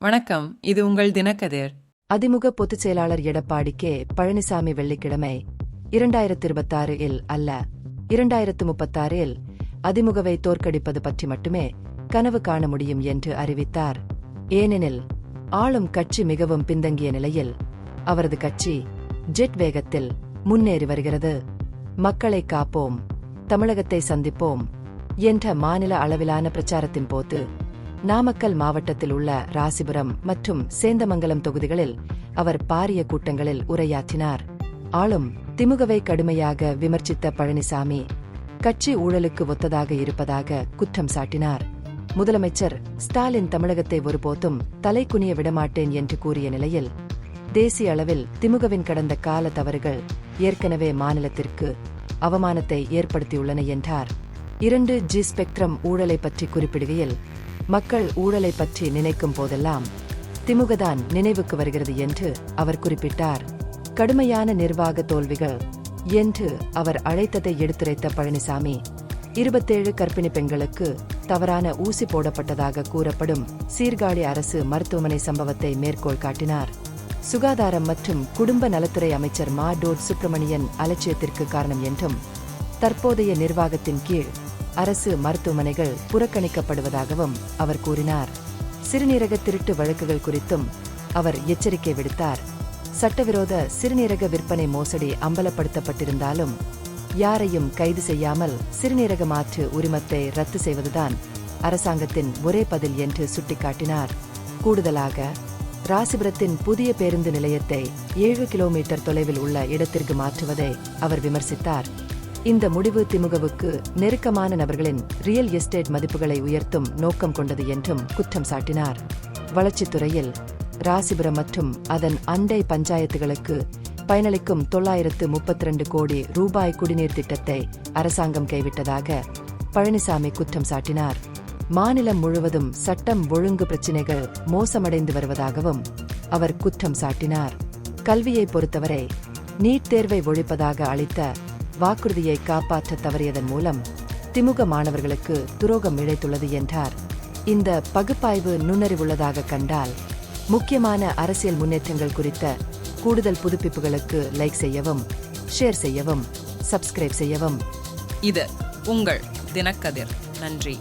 வணக்கம், இது உங்கள் தினக்கதிர். அதிமுக பொதுச் செயலாளர் எடப்பாடி கே. பழனிசாமி வெள்ளிக்கிழமை 2026 இல் அல்ல 2036 இல் அதிமுகவை தோற்கடிப்பது பற்றி மட்டுமே கனவு காண முடியும் என்று அறிவித்தார். ஏனெனில் ஆளும் கட்சி மிகவும் பின்தங்கிய நிலையில் அவரது கட்சி ஜெட் வேகத்தில் முன்னேறி வருகிறது. மக்களை காப்போம், தமிழகத்தை சந்திப்போம் என்ற மாநில அளவிலான பிரச்சாரத்தின் போது நாமக்கல் மாவட்டத்தில் உள்ள ராசிபுரம் மற்றும் சேந்தமங்கலம் தொகுதிகளில் அவர் பாரிய கூட்டங்களில் உரையாற்றினார். ஆளும் திமுகவை கடுமையாக விமர்சித்த பழனிசாமி கட்சி ஊழலுக்கு ஒத்ததாக இருப்பதாக குற்றம் சாட்டினார். முதலமைச்சர் ஸ்டாலின் தமிழகத்தை ஒருபோதும் தலைகுனிய விடமாட்டேன் என்று கூறிய நிலையில் தேசிய அளவில் திமுகவின் கடந்த கால தவறுகள் ஏற்கனவே மாநிலத்திற்கு அவமானத்தை ஏற்படுத்தியுள்ளன என்றார். 2G ஸ்பெக்ட்ரம் ஊழலை பற்றி குறிப்பிடுகையில், மக்கள் ஊழலை பற்றி நினைக்கும் போதெல்லாம் திமுகதான் நினைவுக்கு வருகிறது என்று அவர் குறிப்பிட்டார். கடுமையான நிர்வாக தோல்விகள் என்று அவர் அழைத்ததை எடுத்துரைத்த பழனிசாமி 27 கர்ப்பிணி பெண்களுக்கு தவறான ஊசி போடப்பட்டதாக கூறப்படும் சீர்காழி அரசு மருத்துவமனை சம்பவத்தை மேற்கோள் காட்டினார். சுகாதாரம் மற்றும் குடும்ப நலத்துறை அமைச்சர் மா. சுப்பிரமணியன் அலட்சியத்திற்கு காரணம் என்றும், தற்போதைய நிர்வாகத்தின் கீழ் அரசு மருத்துவமனைகள் புறக்கணிக்கப்படுவதாகவும் அவர் கூறினார். சிறுநீரக திருட்டு வழக்குகள் குறித்தும் அவர் எச்சரிக்கை விடுத்தார். சட்டவிரோத சிறுநீரக விற்பனை மோசடி அம்பலப்படுத்தப்பட்டிருந்தாலும் யாரையும் கைது செய்யாமல் சிறுநீரக மாற்று உரிமத்தை ரத்து செய்வதுதான் அரசாங்கத்தின் ஒரே பதில் என்று சுட்டிக்காட்டினார். கூடுதலாக ராசிபுரத்தின் புதிய பேருந்து நிலையத்தை 7 கிலோமீட்டர் தொலைவில் உள்ள இடத்திற்கு மாற்றுவதை அவர் விமர்சித்தார். இந்த முடிவு திமுகவுக்கு நெருக்கமான நபர்களின் ரியல் எஸ்டேட் மதிப்புகளை உயர்த்தும் நோக்கம் கொண்டது என்றும் குற்றம் சாட்டினார். வளர்ச்சித்துறையில் ராசிபுரம் மற்றும் அதன் அண்டை பஞ்சாயத்துகளுக்கு பயனளிக்கும் 932 கோடி ரூபாய் குடிநீர் திட்டத்தை அரசாங்கம் கைவிட்டதாக பழனிசாமி குற்றம் சாட்டினார். மாநிலம் முழுவதும் சட்டம் ஒழுங்கு பிரச்சினைகள் மோசமடைந்து வருவதாகவும் அவர் குற்றம் சாட்டினார். கல்வியை பொறுத்தவரை நீட் தேர்வை ஒழிப்பதாக அளித்த வாக்குறுதியை காப்பாற்ற தவறியதன் மூலம் திமுக மாணவர்களுக்கு துரோகம் இழைத்துள்ளது என்றார். இந்த பகுப்பாய்வு நுண்ணறிவுள்ளதாக கண்டால் முக்கியமான அரசியல் முன்னேற்றங்கள் குறித்த கூடுதல் புதுப்பிப்புகளுக்கு லைக் செய்யவும், ஷேர் செய்யவும், சப்ஸ்கிரைப் செய்யவும். இது உங்கள் தினக்கதிர். நன்றி.